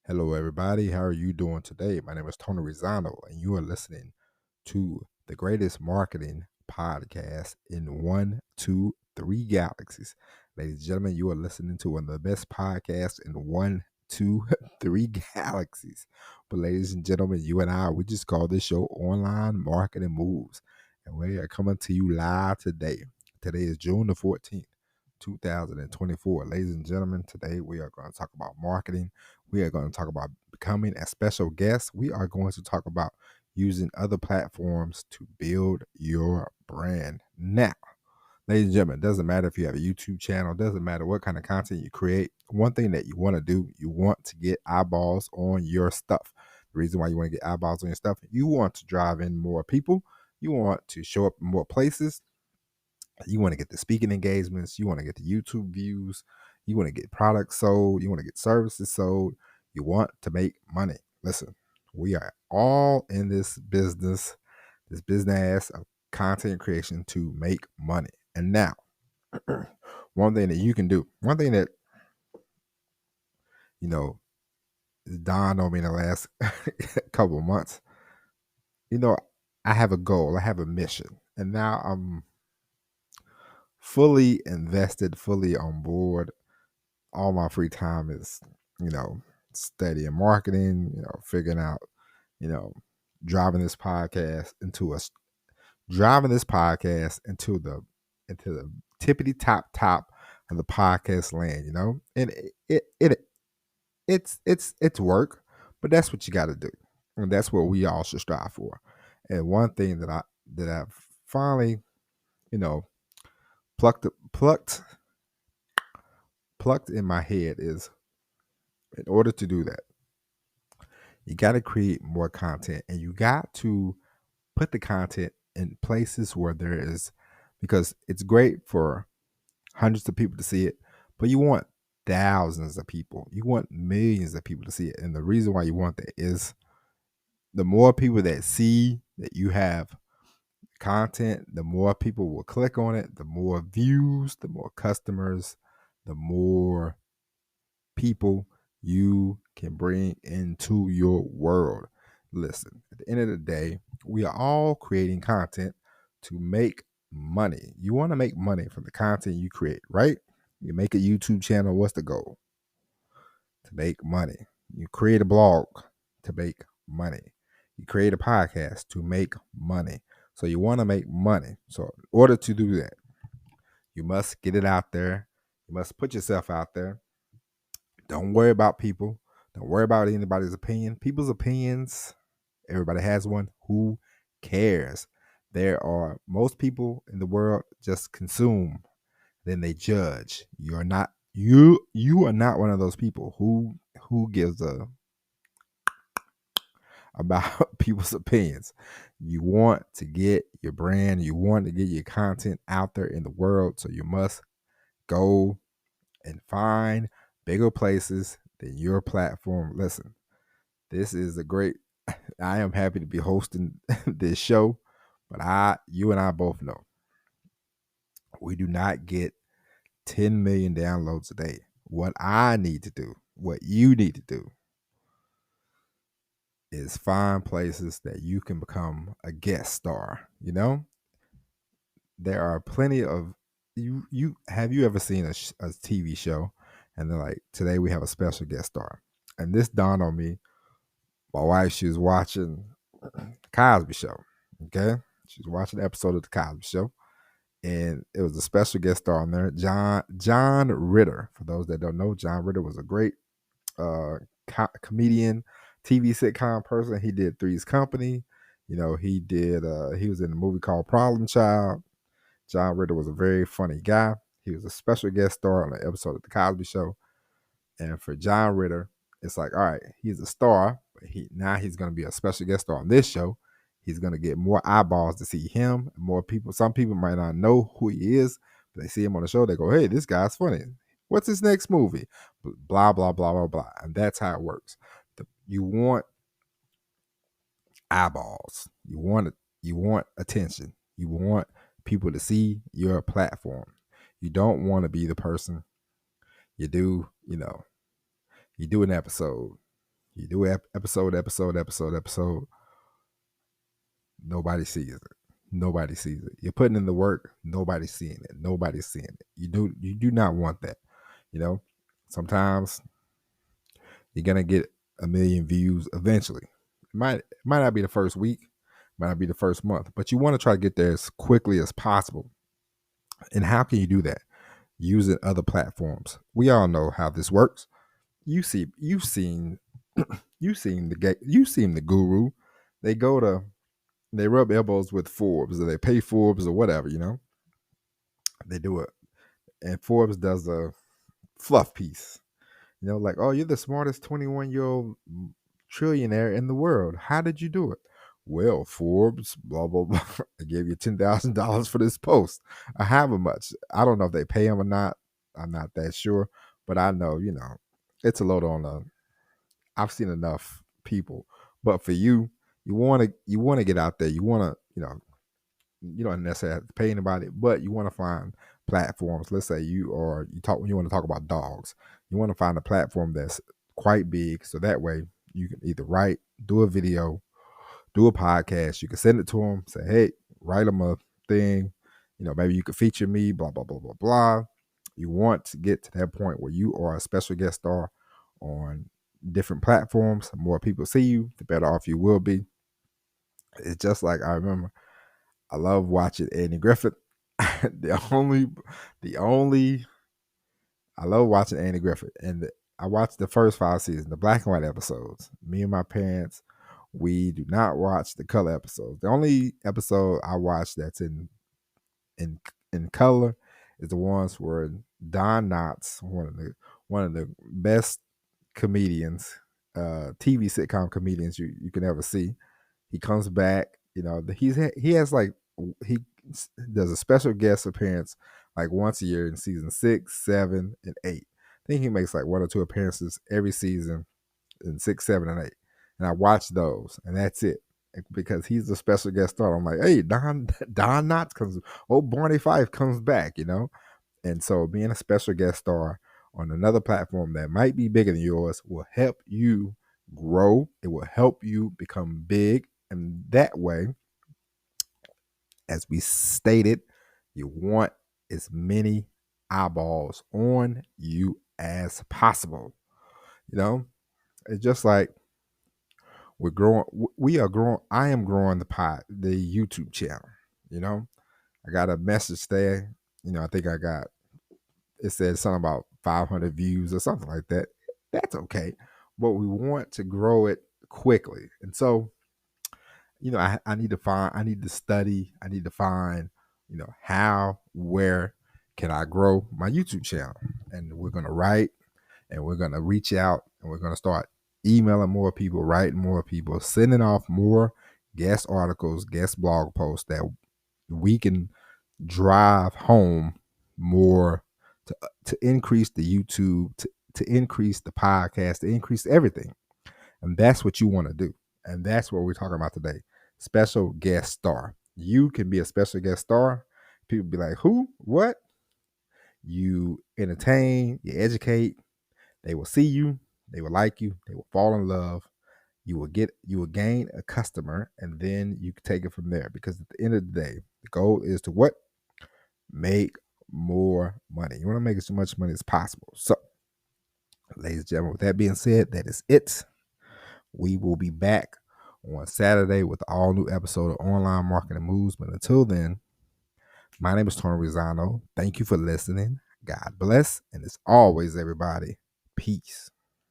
Hello, everybody. How are you doing today? My name is Tony Rizano, and you are listening to the greatest marketing podcast in one, two, three galaxies. Ladies and gentlemen, you are listening to one of the best podcasts in one, two, three galaxies. But, ladies and gentlemen, you and I, we just call this show Online Marketing Moves, and we are coming to you live today. Today is June the 14th. 2024. Ladies and gentlemen, today we are going to talk about marketing. We are going to talk about becoming a special guest. We are going to talk about using other platforms to build your brand. Now, ladies and gentlemen, it doesn't matter if you have a YouTube channel, it doesn't matter what kind of content you create. One thing that you want to do, you want to get eyeballs on your stuff. The reason why you want to get eyeballs on your stuff, you want to drive in more people, you want to show up in more places, you want to get the speaking engagements, you want to get the YouTube views, you want to get products sold, you want to get services sold, you want to make money. Listen, we are all in this business of content creation to make money. And now, one thing that you can do, one thing that, you know, dawned on me in the last couple of months, I have a goal, I have a mission, and now I'm fully invested, fully on board. All my free time is, studying marketing, figuring out, you know, driving this podcast into the tippity top of the podcast land, and it's work, but that's what you got to do, and that's what we all should strive for. And one thing that I finally, you know, plucked plucked in my head is, in order to do that, you got to create more content, and you got to put the content in places where there is, because it's great for hundreds of people to see it, but you want thousands of people, you want millions of people to see it. And the reason why you want that is, the more people that see that you have content, the more people will click on it, the more views, the more customers, the more people you can bring into your world. Listen, at the end of the day, we are all creating content to make money. You want to make money from the content you create, right? You make a YouTube channel, what's the goal? To make money. You create a blog to make money. You create a podcast to make money. So you want to make money. So in order to do that, you must get it out there. You must put yourself out there. Don't worry about people. Don't worry about anybody's opinion. People's opinions, everybody has one. Who cares? Most people in the world just consume, then they judge. You are not one of those people who gives a about people's opinions. You want to get your brand, you want to get your content out there in the world, so you must go and find bigger places than your platform. Listen, this is a great, I am happy to be hosting this show, but you and I both know we do not get 10 million downloads a day. What I need to do, what you need to do, is find places that you can become a guest star. There are plenty of have you ever seen a TV show and they're like, today we have a special guest star? And this dawned on me. My wife, she was watching the Cosby Show. Okay, she was watching an episode of the Cosby Show, and it was a special guest star on there, John Ritter. For those that don't know, John Ritter was a great comedian, TV sitcom person. He did Three's Company. He was in a movie called Problem Child. John Ritter was a very funny guy. He was a special guest star on an episode of The Cosby Show. And for John Ritter, it's like, all right, he's a star, but he's going to be a special guest star on this show. He's going to get more eyeballs to see him. More people. Some people might not know who he is, but they see him on the show. They go, hey, this guy's funny. What's his next movie? Blah, blah, blah, blah, blah. And that's how it works. You want eyeballs. You want attention. You want people to see your platform. You don't want to be the person you do an episode You do episode. Nobody sees it. Nobody sees it. You're putting in the work. Nobody's seeing it. Nobody's seeing it. You do not want that. You know, sometimes you're gonna get a million views eventually. It might not be the first week, might not be the first month, but you want to try to get there as quickly as possible. And how can you do that? Using other platforms. We all know how this works. You've seen you've seen the guru. They go to they rub elbows with Forbes, or they pay Forbes or whatever, They do it. And Forbes does a fluff piece. Like, oh, you're the smartest 21-year-old trillionaire in the world. How did you do it? Well, Forbes, blah, blah, blah. I gave you $10,000 for this post. I have a much. I don't know if they pay him or not. I'm not that sure. But I know, it's a load on I've seen enough people. But for you want to get out there. You want to, you don't necessarily have to pay anybody, but you want to find platforms. Let's say you want to talk about dogs. You want to find a platform that's quite big, so that way you can either do a video, do a podcast. You can send it to them. Say, hey, write them a thing. Maybe you could feature me. Blah blah blah blah blah. You want to get to that point where you are a special guest star on different platforms. The more people see you, the better off you will be. It's just like I remember. I love watching Andy Griffith. The only I love watching Andy Griffith, and I watched the first 5 seasons, the black and white episodes. Me and my parents, we do not watch the color episodes. The only episode I watch that's in in color is the ones where Don Knotts, one of the best comedians, TV sitcom comedians you can ever see. He comes back. He has like he does a special guest appearance like once a year in season 6, 7, and 8. I think he makes like 1 or 2 appearances every season in 6, 7, and 8. And I watch those, and that's it. Because he's a special guest star. I'm like, hey, Don Knotts comes, Barney Fife comes back, And so being a special guest star on another platform that might be bigger than yours will help you grow. It will help you become big. And that way, as we stated, you want as many eyeballs on you as possible. It's just like we are growing. I am growing the YouTube channel. I got a message there. I think it said something about 500 views or something like that. That's okay. But we want to grow it quickly. And so, I need to study, I need to find, where can I grow my YouTube channel? And we're going to write, and we're going to reach out, and we're going to start emailing more people, writing more people, sending off more guest articles, guest blog posts that we can drive home more to increase the YouTube, to increase the podcast, to increase everything. And that's what you want to do. And that's what we're talking about today. Special guest star. You can be a special guest star. People be like, who? What? You entertain, you educate. They will see you. They will like you. They will fall in love. You will gain a customer, and then you can take it from there. Because at the end of the day, the goal is to what? Make more money. You want to make as much money as possible. So, ladies and gentlemen, with that being said, that is it. We will be back on Saturday with an all new episode of Online Marketing Moves. But until then, my name is Tony Rizzano. Thank you for listening. God bless. And as always, everybody, peace.